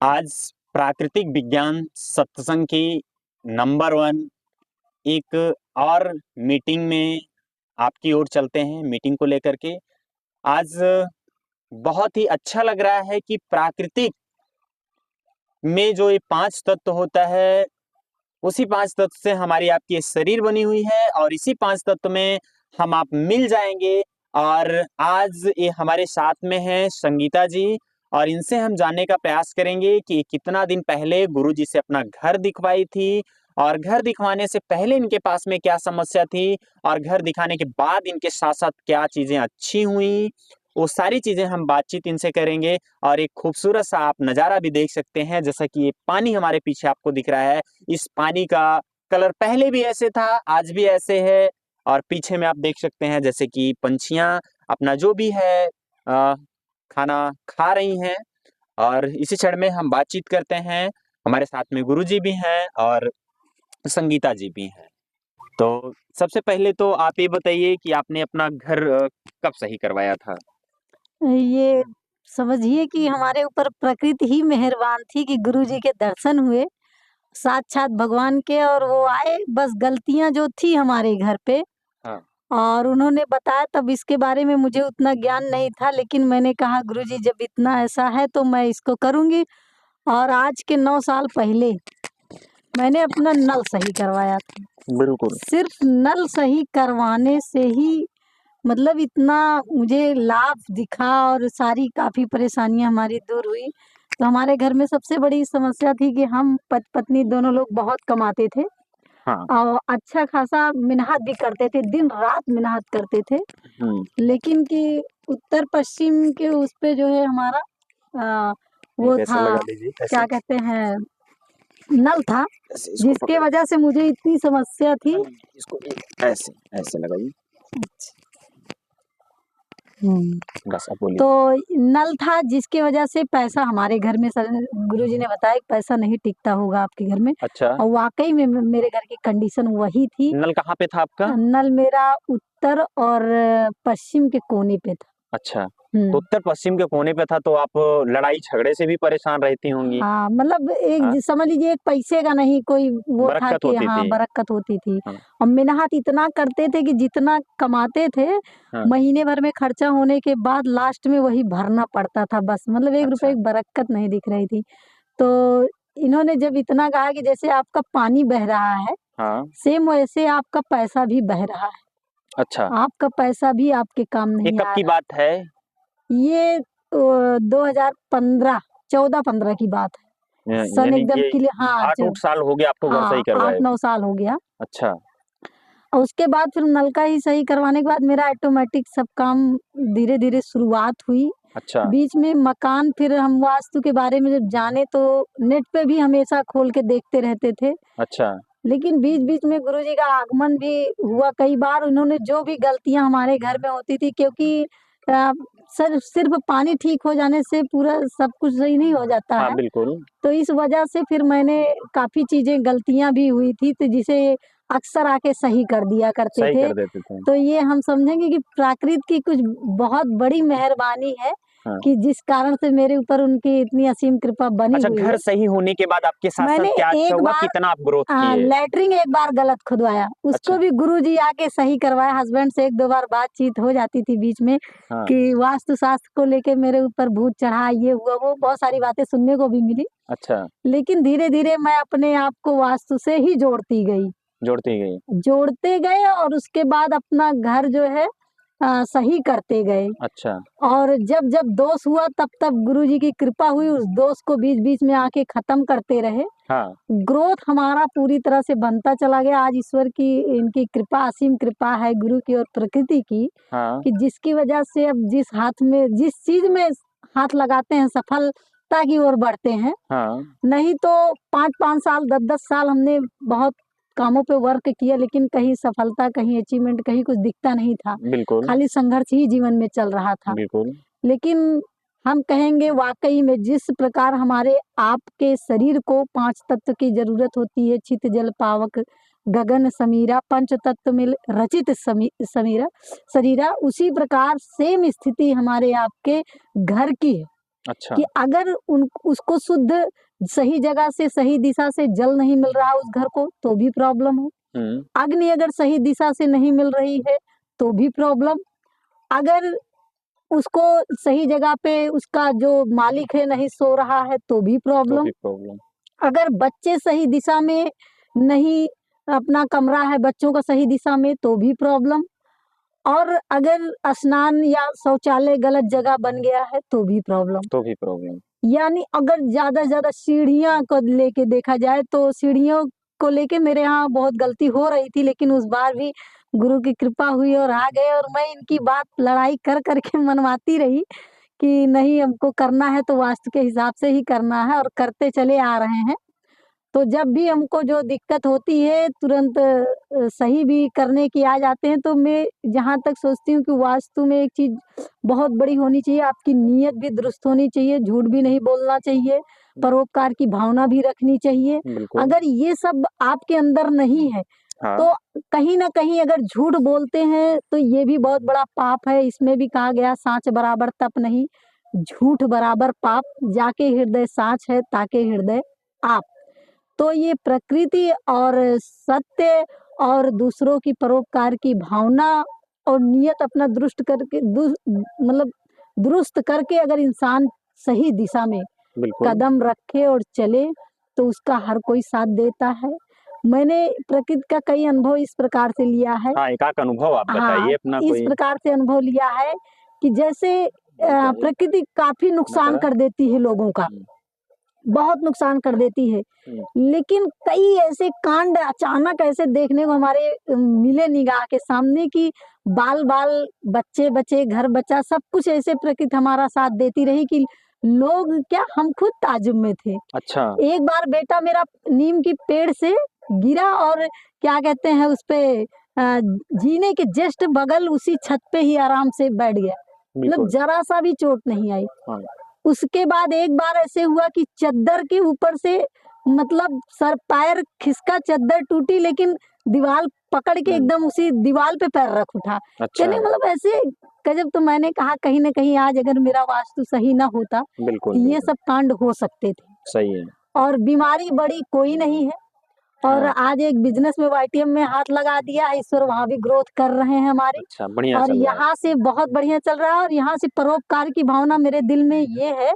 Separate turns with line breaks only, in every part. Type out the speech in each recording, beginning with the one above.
आज प्राकृतिक विज्ञान सत्संग की नंबर 1 एक और मीटिंग में आपकी ओर चलते हैं, मीटिंग को लेकर के। आज बहुत ही अच्छा लग रहा है कि प्राकृतिक में जो ये 5 तत्व होता है, उसी 5 तत्व से हमारी आपकी ये शरीर बनी हुई है और इसी 5 तत्व में हम आप मिल जाएँगे। और आज ये हमारे साथ में हैं संगीता जी, और इनसे हम जानने का प्रयास करेंगे कि कितना दिन पहले गुरुजी से अपना घर दिखवाई थी, और घर दिखवाने से पहले इनके पास में क्या समस्या थी, और घर दिखाने के बाद इनके साथ-साथ क्या चीज़ें अच्छी हुईं, वो सारी चीज़ें हम बातचीत इनसे करेंगे। और एक खूबसूरत सा आप नज़ारा भी देख सकते हैं, जैसा कि ये पानी हमारे पीछे आपको दिख रहा है। इस पानी का कलर पहले भी ऐसे था, आज भी ऐसे है, और पीछे में आप देख सकते हैं जैसे कि पंछियाँ अपना जो भी है खाना खा रही हैं। और इसी क्षण में हम बातचीत करते हैं। हमारे साथ में गुरुजी भी हैं और संगीता जी भी हैं। तो सबसे पहले तो आप ये बताइए कि आपने अपना घर कब सही करवाया था?
ये समझिए कि हमारे ऊपर प्रकृति ही मेहरबान थी कि गुरुजी के दर्शन हुए, साक्षात भगवान के, और वो आए। बस गलतियाँ जो थी हमारे घर पे
हाँ।
और उन्होंने बताया, तब इसके बारे में मुझे उतना ज्ञान नहीं था, लेकिन मैंने कहा गुरुजी जब इतना ऐसा है तो मैं इसको करूँगी। और आज के 9 साल पहले मैंने अपना नल सही करवाया था।
बिल्कुल।
सिर्फ नल सही करवाने से ही मतलब इतना मुझे लाभ दिखा और सारी काफ़ी परेशानियाँ हमारी दूर हुई। तो हमारे घर में सबसे बड़ी समस्या थी कि हम पति-पत्नी दोनों लोग बहुत कमाते थे
हाँ।
और अच्छा खासा मेहनत भी करते थे, दिन-रात मेहनत करते थे।
हुँ।
लेकिन कि उत्तर-पश्चिम के उस पे जो है हमारा
ये
वो
कैसे
था,
लगा लीजिए
क्या
ऐसे?
कहते हैं, नल था,
ऐसे इसको
जिसके
पकड़िए।
वजह से मुझे इतनी समस्या थी।
नहीं, इसको ऐसे, ऐसे लगाइए।
हुँ।
बस अब बोलिए।
तो नल था जिसकी वजह से पैसा हमारे घर में सर गुरुजी ने बताया कि पैसा नहीं टिकता होगा आपके घर में,
अच्छा,
और वाक़ई में मेरे घर की कंडीशन वही थी।
नल कहाँ पे था आपका?
नल मेरा उत्तर और पश्चिम के कोने पे था।
अच्छा, तो
हुँ।
उत्तर-पश्चिम के कोने पे था, तो आप लड़ाई-झगड़े से भी परेशान रहती होंगी?
हाँ, मतलब एक
हाँ,
समझ लीजिए एक पैसे का नहीं कोई वो था
बरक़्क़त
कि
होती
हाँ,
थी।
बरक़्क़त होती थी।
हाँ,
और मेहनत इतना करते थे कि जितना कमाते थे,
हाँ,
महीने भर में खर्चा होने के बाद लास्ट में वही भरना पड़ता था बस, मतलब ₹1
अच्छा,
की बरक़्क़त नहीं दिख रही थी। तो इन्होंने जब इतना कहा कि जैसे आपका पानी बह रहा है,
हाँ,
सेम वैसे आपका पैसा भी बह रहा है।
अच्छा,
आपका पैसा भी आपके काम
ये
नहीं
कब
आ
की
रहा
बात है?
है। ये 2015 14-15 की बात है। सन
यानी
एकदम
कि
क्लियर, हाँ,
8-8 साल हो गए आपको घर
हाँ,
सही करवाए?
8-9 साल हो गया।
अच्छा,
और उसके बाद फिर नलका ही सही करवाने के बाद मेरा ऑटोमेटिक सब काम धीरे-धीरे शुरुआत हुई।
अच्छा,
बीच में मकान, फिर हम वास्तु के बारे में जब जाने तो नेट पे भी हमेशा खोल के देखते रहते थे।
अच्छा,
लेकिन बीच-बीच में गुरुजी का आगमन भी हुआ कई बार। उन्होंने जो भी गलतियाँ हमारे घर में होती थी, क्योंकि अ, सिर्फ़ पानी ठीक हो जाने से पूरा सब कुछ सही नहीं हो जाता
हाँ,
है।
बिल्कुल,
तो इस वजह से फिर मैंने काफ़ी चीज़ें गलतियाँ भी हुई थी, तो जिसे अक्सर आके सही कर दिया करते
सही
थे।
कर देते थे।
तो ये हम समझेंगे कि प्रकृति की कुछ बहुत बड़ी मेहरबानी है
हाँ,
कि जिस कारण से मेरे ऊपर उनकी इतनी असीम कृपा बनी
अच्छा,
हुई
घर
है।
सही होने के बाद आपके साथ-साथ
मैंने
क्या अच्छा
एक
हुआ?
बार
कितना आप ग्रोथ किए?
लैट्रिन एक बार गलत खुदवाया, उसको
अच्छा,
भी गुरुजी आके सही करवाया। हस्बैंड से 1-2 बार बातचीत हो जाती थी बीच में
हाँ,
कि वास्तु-शास्त्र को लेके मेरे ऊपर भूत चढ़ा, ये हुआ, वो बहुत सारी बातें सुनने को भी मिली।
अच्छा,
लेकिन धीरे-धीरे मैं अपने आप को वास्तु से ही जोड़ती गई।
जोड़ती गई।
जोड़ते गए और उसके बाद अपना घर जो है सही करते गए।
अच्छा,
और जब-जब दोष हुआ तब-तब गुरुजी की कृपा हुई, उस दोष को बीच-बीच में आके ख़त्म करते रहे।
हाँ,
ग्रोथ हमारा पूरी तरह से बनता चला गया। आज ईश्वर की इनकी कृपा, असीम कृपा है गुरु की और प्रकृति की,
हाँ,
कि जिसकी वजह से अब जिस चीज़ में हाथ लगाते हैं सफलता की ओर बढ़ते हैं।
हाँ,
नहीं तो 5-5 साल, 10-10 साल हमने बहुत कामों पे वर्क किया, लेकिन कहीं सफलता, कहीं अचीवमेंट, कहीं कुछ दिखता नहीं था।
बिल्कुल,
खाली संघर्ष ही जीवन में चल रहा था।
बिल्कुल,
लेकिन हम कहेंगे वाक़ई में जिस प्रकार हमारे आपके शरीर को 5 तत्व की ज़रूरत होती है, चित, जल, पावक, गगन, समीरा, पंच तत्व मिल रचित समीरा शरीरा, उसी प्रकार सेम स्थिति हमारे आपके घर की है।
अच्छा।
कि अगर उसको शुद्ध सही जगह से, सही दिशा से जल नहीं मिल रहा उस घर को, तो भी प्रॉब्लम है। अग्नि अगर सही दिशा से नहीं मिल रही है, तो भी प्रॉब्लम। अगर उसको सही जगह पे उसका जो मालिक है नहीं सो रहा है, तो भी प्रॉब्लम। अगर बच्चे सही दिशा में नहीं, अपना कमरा है बच्चों का सही दिशा में, तो भी प्रॉब्लम। और अगर स्नान या शौचालय गलत जगह बन गया है, तो भी प्रॉब्लम। यानी अगर ज़्यादा से ज़्यादा सीढ़ियाँ को लेके देखा जाए, तो सीढ़ियों को लेके मेरे यहाँ बहुत गलती हो रही थी, लेकिन उस बार भी गुरु की कृपा हुई और आ गए, और मैं इनकी बात लड़ाई कर के मनवाती रही कि नहीं, हमको करना है तो वास्तु के हिसाब से ही करना है, और करते चले आ रहे हैं। तो जब भी हमको जो दिक्कत होती है, तुरंत सही भी करने की आ जाते हैं। तो मैं जहाँ तक सोचती हूँ कि वास्तु में एक चीज़ बहुत बड़ी होनी चाहिए, आपकी नीयत भी दुरुस्त होनी चाहिए, झूठ भी नहीं बोलना चाहिए, परोपकार की भावना भी रखनी चाहिए। अगर ये सब आपके अंदर नहीं है, तो कहीं न कहीं अगर झूठ बोलते हैं, तो ये भी बहुत बड़ा पाप है। इसमें भी कहा गया, साँच बराबर तप नहीं, झूठ बराबर पाप, जाके हृदय साँच है, ताके हृदय आप। तो ये प्रकृति और सत्य और दूसरों की परोपकार की भावना और नियत अपना दुरुस्त करके अगर इंसान सही दिशा में कदम रखे और चले, तो उसका हर कोई साथ देता है। मैंने प्रकृति का कई अनुभव इस प्रकार से लिया है।
हाँ, एक-आध अनुभव आप बताइए अपना
इस
कोई।
प्रकार से अनुभव लिया है कि जैसे प्रकृति काफ़ी नुकसान कर देती है लोगों का, बहुत नुकसान कर देती है। लेकिन कई ऐसे कांड अचानक ऐसे देखने को हमारे मिले निगाह के सामने कि बाल-बाल, बच्चे-बच्चे, घर बचा, सब कुछ ऐसे प्रकृति हमारा साथ देती रही कि लोग क्या, हम खुद ताज्जुब में थे।
अच्छा।
एक बार बेटा मेरा नीम की पेड़ से गिरा और क्या कहते हैं उसपे जीने के जस्ट बगल उसी छत पे ही आराम से बैठ गया। मतलब ज़रा-सा भी चोट नहीं आई। उसके बाद एक बार ऐसे हुआ कि चद्दर के ऊपर से, मतलब सर पैर खिसका, चद्दर टूटी, लेकिन दीवार पकड़ के एकदम उसी दीवार पे पैर रख उठा। यानी मतलब ऐसे गजब। तो मैंने कहा कहीं न कहीं आज अगर मेरा वास्तु सही ना होता, तो ये सब कांड हो सकते थे।
सही है।
और बीमारी बड़ी कोई नहीं है। और आज एक बिज़नेस में वाईटीएम में हाथ लगा दिया है, ईश्वर वहाँ भी ग्रोथ कर रहे हैं हमारी।
अच्छा, बढ़िया
और
चल रहा है।
यहाँ से बहुत बढ़िया चल रहा है, और यहाँ से परोपकार की भावना मेरे दिल में ये है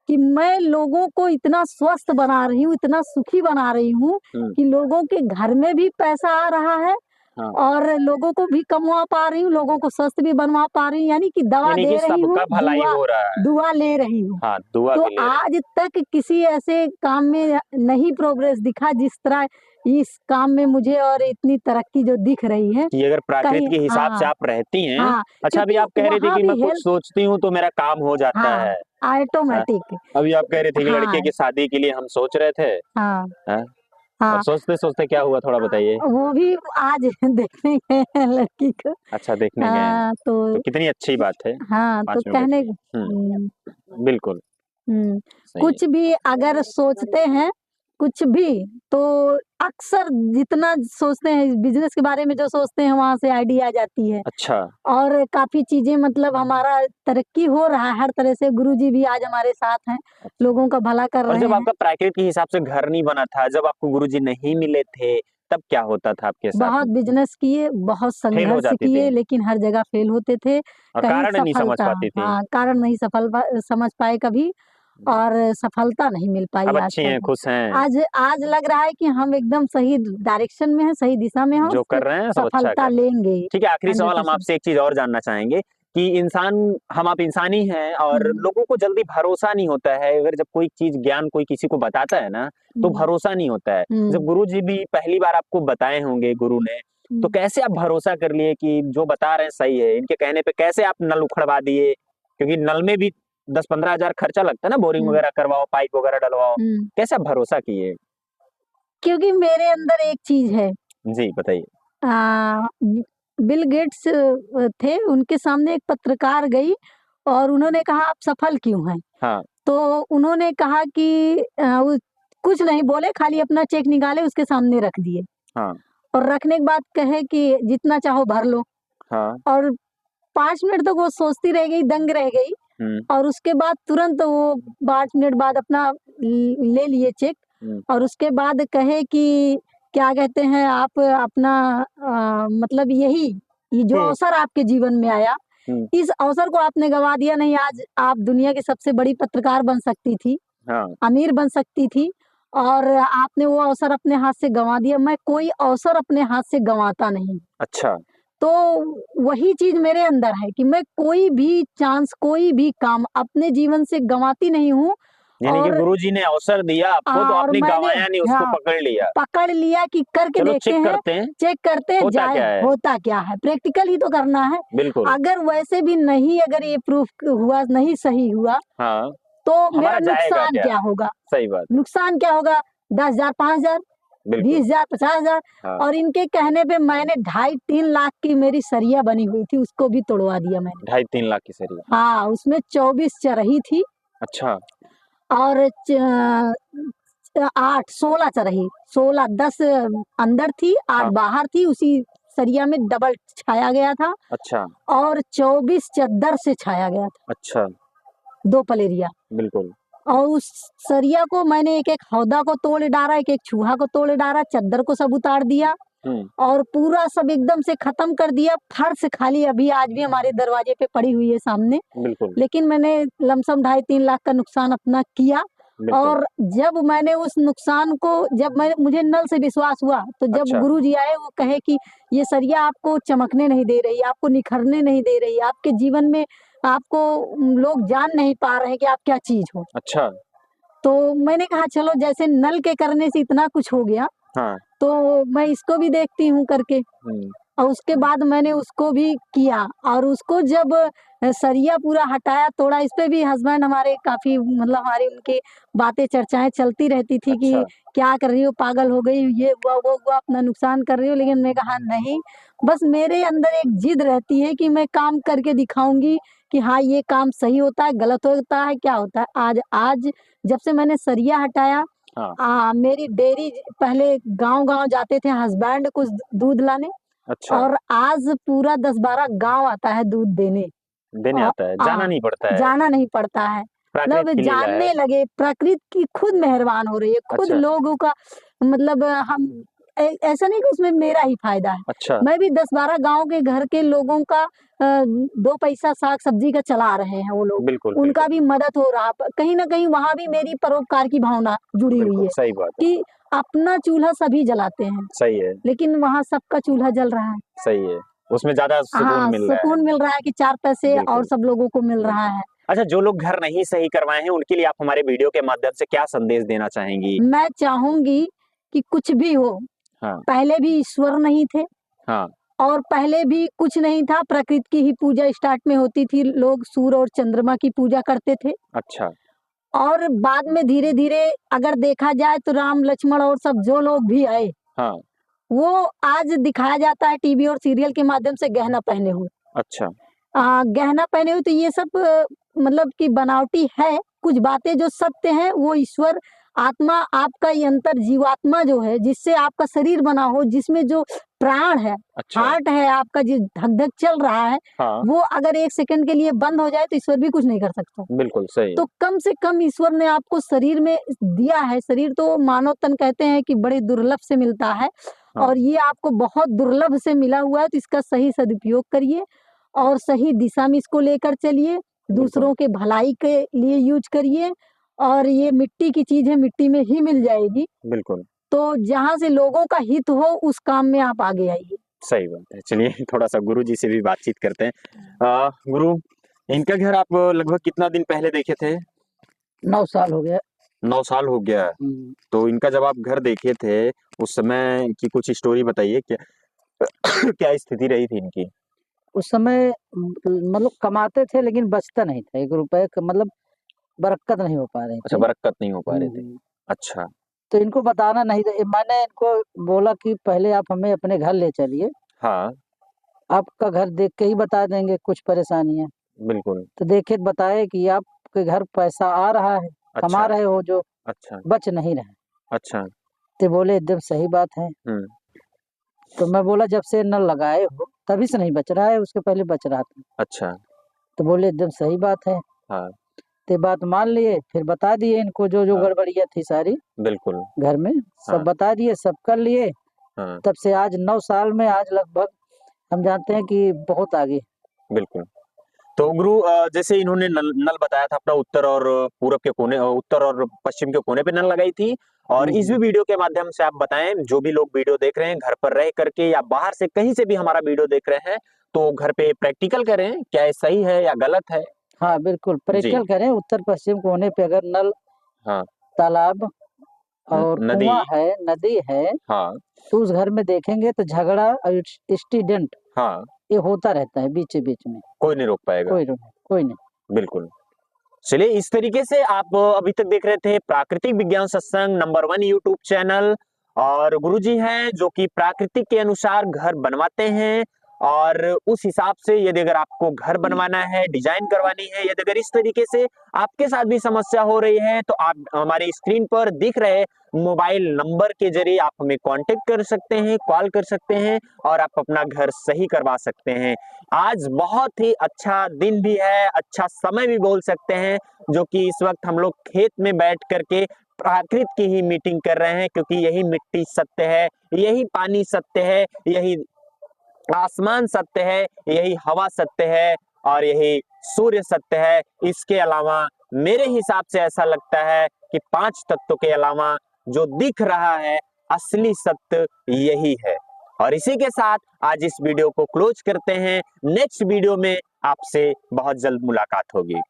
कि मैं लोगों को इतना स्वस्थ बना रही हूँ, इतना सुखी बना रही हूँ कि लोगों के घर में भी पैसा आ रहा है, और लोगों को भी कमवा पा रही हूँ, लोगों को स्वस्थ भी बनवा पा रही हूँ, यानी कि दवा दे रही हूँ,
सबका भलाई हो रहा है।
दुआ ले रही हूँ।
हाँ, दुआ
तो
भी ले रहे हैं।
आज तक किसी ऐसे काम में नहीं प्रोग्रेस दिखा जिस तरह इस काम में मुझे और इतनी तरक्की जो दिख रही है।
कि अगर प्रकृति के हिसाब से आप रहती हैं। अच्छा, अभी आप कह रही थी कि मैं कुछ सोचती हूँ तो मेरा काम हो जाता है।
ऑटोमेटिक।
अभी आप कह रही थी कि लड़के की शादी के लिए हम सोच रहे थे। और सोचते-सोचते क्या हुआ, थोड़ा बताइए?
वो भी आज देखने गए हैं लड़की को।
अच्छा, देखने गए हैं। तो कितनी अच्छी बात है।
तो कहने
बिल्कुल।
कुछ भी अगर सोचते हैं, कुछ भी, तो अक्सर जितना सोचते हैं बिज़नेस के बारे में, जो सोचते हैं वहाँ से आइडिया आ जाती है।
अच्छा।
और काफ़ी चीज़ें, मतलब हमारा तरक्की हो रहा है हर तरह से। गुरुजी भी आज हमारे साथ हैं, लोगों का भला कर रहे हैं।
और जब आपका प्रकृति के हिसाब से घर नहीं बना था, जब आपको गुरुजी नहीं मिले थे, तब क्या होता था आपके साथ?
बहुत बिज़नेस किए, बहुत संघर्ष किए, लेकिन हर जगह फेल होते थे।
और कारण नहीं समझ पाती थी।
कारण नहीं समझ पाए कभी, और सफलता नहीं मिल पाई।
अब
आज
अच्छी हैं, खुश हैं।
आज लग रहा है कि हम एकदम सही डायरेक्शन में हैं, सही दिशा में हैं,
जो कर रहे हैं सब अच्छा
सफलता लेंगे।
ठीक है, आखिरी सवाल हम आपसे एक चीज़ और जानना चाहेंगे कि आप इंसानी हैं, और लोगों को जल्दी भरोसा नहीं होता है। अगर जब कोई चीज़, ज्ञान कोई किसी को बताता है ना, तो भरोसा नहीं होता है। जब गुरुजी भी पहली बार आपको बताए होंगे गुरु ने, तो कैसे आप भरोसा कर लिए कि जो बता रहे हैं सही है? इनके कहने पे कैसे आप नल उखड़वा दिए? क्योंकि नल में भी 10-15 हज़ार खर्चा लगता है ना, बोरिंग वगैरह करवाओ, पाइप वगैरह डलवाओ। कैसे आप भरोसा किए?
क्योंकि मेरे अंदर एक चीज़ है।
जी, बताइए।
बिल गेट्स थे, उनके सामने एक पत्रकार गई और उन्होंने कहा, आप सफल क्यों हैं? तो उन्होंने कहा कि कुछ नहीं बोले, खाली अपना चेक निकाले, उसके सामने रख दिए। और रखने के बाद कहे कि जितना चाहो भर लो। और 5 मिनट तक वो सोचती रह गई, दंग रह गई और उसके बाद तुरंत वो 5 मिनट बाद अपना ले लिए चेक और उसके बाद कहे कि क्या कहते हैं आप अपना मतलब ये जो अवसर आपके जीवन में आया, इस अवसर को आपने गवा दिया नहीं, आज आप दुनिया की सबसे बड़ी पत्रकार बन सकती थी, अमीर बन सकती थी और आपने वो अवसर अपने हाथ से गंवा दिया। मैं कोई अवसर अपने हाथ से गंवाता नहीं।
अच्छा।
तो वही चीज़ मेरे अंदर है कि मैं कोई भी चांस, कोई भी काम अपने जीवन से गंवाती नहीं हूँ।
यानी कि
और
गुरुजी ने अवसर दिया आपको तो
और
आपने
मैंने
गंवाया नहीं, उसको
पकड़ लिया कि करके
चलो
देखते हैं, चेक करते हैं
होता क्या है?
होता क्या है, प्रैक्टिकल ही तो करना है।
बिल्कुल।
अगर वैसे भी नहीं, अगर ये प्रूफ हुआ नहीं, सही हुआ, तो मेरा नुकसान क्या होगा?
सही बात।
नुकसान क्या होगा? 10,000, 5,000, 20,000, 50,000 और इनके कहने पे मैंने 2.5-3 लाख की मेरी सरिया बनी हुई थी, उसको भी तोड़वा दिया मैंने।
2.5-3 लाख की सरिया?
हाँ, उसमें 24 चरही थी।
अच्छा।
और 16 चरही, 16, 10 अंदर थी, 8 बाहर थी, उसी सरिया में डबल छाया गया था।
अच्छा।
और 24 चद्दर से छाया गया था।
अच्छा।
2 पलेरिया।
बिल्कुल।
और उस सरिया को मैंने एक-एक हौदा को तोड़ डाला, एक-एक चूहा को तोड़ डाला, चद्दर को सब उतार दिया और पूरा सब एकदम से खत्म कर दिया। फर्श खाली अभी आज भी हमारे दरवाजे पे पड़ी हुई है सामने।
बिल्कुल।
लेकिन मैंने लमसम 2.5-3 लाख का नुकसान अपना किया। और जब मैंने उस नुकसान को, जब मुझे नल से विश्वास हुआ, तो जब गुरुजी आए, वो कहे कि ये सरिया आपको चमकने नहीं दे रही, आपको निखरने नहीं दे रही, आपके जीवन में आपको लोग जान नहीं पा रहे हैं कि आप क्या चीज़ हो।
अच्छा।
तो मैंने कहा चलो, जैसे नल के करने से इतना कुछ हो गया, तो मैं इसको भी देखती हूँ करके। और उसके बाद मैंने उसको भी किया और उसको जब सरिया पूरा हटाया, तोड़ा, इस पे भी हस्बैंड हमारे काफ़ी, मतलब हमारी उनकी बातें चर्चाएँ चलती रहती थी कि क्या कर रही हो, पागल हो गई, ये हुआ, वो हुआ, अपना नुकसान कर रही हो। लेकिन मैंने कहा नहीं, बस मेरे अंदर एक जिद रहती है कि मैं काम करके दिखाऊँगी कि हाँ, ये काम सही होता है, गलत होता है, क्या होता है। आज जब से मैंने सरिया हटाया, मेरी डेयरी, पहले गाँव-गाँव जाते थे हस्बैंड कुछ दूध लाने।
अच्छा।
और आज पूरा 10-12 गाँव आता है दूध देने
आता है, जाना नहीं पड़ता है।
जाना नहीं पड़ता है। मतलब जानने लगे, प्रकृति की खुद मेहरबान हो रही है, खुद लोगों का, मतलब हम ऐसा नहीं कि उसमें मेरा ही फायदा है।
अच्छा।
मैं भी 10-12 गाँव के घर के लोगों का 2 पैसा साग-सब्जी का चला रहे हैं वो लोग।
बिल्कुल,
उनका भी मदद हो रहा, कहीं न कहीं वहाँ भी मेरी परोपकार की भावना जुड़ी हुई है।
सही बात है।
कि अपना चूल्हा सभी जलाते हैं।
सही है।
लेकिन वहाँ सबका चूल्हा जल रहा है।
सही है, उसमें ज़्यादा सुकून मिल रहा है।
सुकून मिल रहा है कि 4 पैसे और सब लोगों को मिल रहा है।
अच्छा, जो लोग घर नहीं सही करवाए हैं, उनके लिए आप हमारे वीडियो के माध्यम से क्या संदेश देना चाहेंगी?
मैं चाहूँगी कि कुछ भी हो, पहले भी ईश्वर नहीं थे। और पहले भी कुछ नहीं था, प्रकृति की ही पूजा स्टार्ट में होती थी, लोग सूर्य और चंद्रमा की पूजा करते थे।
अच्छा।
और बाद में धीरे-धीरे अगर देखा जाए तो राम, लक्ष्मण और सब जो लोग भी आए, वो आज दिखाया जाता है टीवी और सीरियल के माध्यम से गहना पहने हुए।
अच्छा।
गहना पहने हुए, तो ये सब मतलब कि बनावटी है। कुछ बातें जो सत्य हैं, वो ईश्वर, आत्मा, आपका ये अंतर जीवात्मा जो है, जिससे आपका शरीर बना हो, जिसमें जो प्राण है, हार्ट है आपका, जो धक-धक चल रहा है, वो अगर 1 सेकंड के लिए बंद हो जाए तो ईश्वर भी कुछ नहीं कर सकता।
बिल्कुल सही।
तो कम से कम ईश्वर ने आपको शरीर में दिया है। शरीर तो मानव तन कहते हैं कि बड़े दुर्लभ से मिलता है। और ये आपको बहुत दुर्लभ से मिला हुआ है, तो इसका सही सदुपयोग करिए और सही दिशा में इसको लेकर चलिए, दूसरों के भलाई के लिए यूज़ करिए। और ये मिट्टी की चीज़ है, मिट्टी में ही मिल जाएगी।
बिल्कुल।
तो जहाँ से लोगों का हित हो, उस काम में आप आगे आइए।
सही बात है। चलिए थोड़ा-सा गुरुजी से भी बातचीत करते हैं। गुरु, इनका घर आप लगभग कितना दिन पहले देखे थे?
9 साल हो गया।
9 साल हो गया। तो इनका जब आप घर देखे थे, उस समय की कुछ स्टोरी बताइए, क्या क्या स्थिति रही थी इनकी?
उस समय मतलब कमाते थे लेकिन बचता नहीं था, 1 रुपए का, मतलब बरकत नहीं हो पा रही
अच्छा,
थी।
बरकत नहीं हो पा रहे थे। अच्छा।
तो इनको बताना नहीं था। मैंने इनको बोला कि पहले आप हमें अपने घर ले चलिए। आपका घर देख के ही बता देंगे कुछ परेशानियाँ।
बिल्कुल।
तो देखे बताए कि आपके घर पैसा आ रहा है, कमा रहे हो जो, बच नहीं रहे।
अच्छा।
तो बोले एकदम सही बात है। तो मैं बोला जब से नल लगाए हो तभी से नहीं बच रहा है, उसके पहले बच रहा था।
अच्छा।
तो बोले एकदम सही बात है।
हाँ।
ते बात मान लिए, फिर बता दिए इनको जो जो
हाँ।
गड़बड़ियाँ थी सारी
बिल्कुल।
घर में, सब
हाँ।
बता दिए, सब कर लिए।
हाँ।
तब से आज 9 साल में आज लगभग हम जानते हैं कि बहुत आगे।
बिल्कुल। तो गुरु जैसे इन्होंने नल बताया था अपना उत्तर और पूरब के कोने, उत्तर और पश्चिम के कोने पे नल लगाई थी, और इस भी वीडियो के माध्यम से आप बताएं, जो भी लोग वीडियो देख रहे हैं घर पर रह करके या बाहर से कहीं से भी हमारा वीडियो देख रहे हैं, तो घर पे प्रैक्टिकल करें, क्या ये सही है या गलत है।
हाँ, बिल्कुल
जी।
प्रैक्टिकल करें। उत्तर-पश्चिम कोने पे अगर नल,
हाँ।
तालाब और
नदी।
कुआँ है, नदी है,
हाँ।
तो उस घर में देखेंगे तो झगड़ा और एक्सीडेंट
हाँ।
ये होता रहता है बीच-बीच में।
कोई नहीं रोक पाएगा।
कोई नहीं।
बिल्कुल। चलिए, इस तरीके से आप अभी तक देख रहे थे प्राकृतिक विज्ञान सत्संग नंबर 1 यूट्यूब चैनल, और गुरुजी हैं जो कि प्राकृतिक के अनुसार घर बनवाते हैं, और उस हिसाब से यदि अगर आपको घर बनवाना है, डिजाइन करवानी है, यदि अगर इस तरीके से आपके साथ भी समस्या हो रही है, तो आप हमारे स्क्रीन पर दिख रहे मोबाइल नंबर के जरिए आप हमें कांटेक्ट कर सकते हैं, कॉल कर सकते हैं, और आप अपना घर सही करवा सकते हैं। आज बहुत ही अच्छा दिन भी है, अच्छा समय भी बोल सकते हैं, जो कि इस वक्त हम लोग खेत में बैठ करके प्राकृत की ही मीटिंग कर रहे हैं, क्योंकि यही मिट्टी सत्य है, यही पानी सत्य है, यही आसमान सत्य है, यही हवा सत्य है, और यही सूर्य सत्य है। इसके अलावा मेरे हिसाब से ऐसा लगता है कि 5 तत्वों के अलावा जो दिख रहा है असली सत्य यही है। और इसी के साथ आज इस वीडियो को क्लोज करते हैं। नेक्स्ट वीडियो में आपसे बहुत जल्द मुलाकात होगी।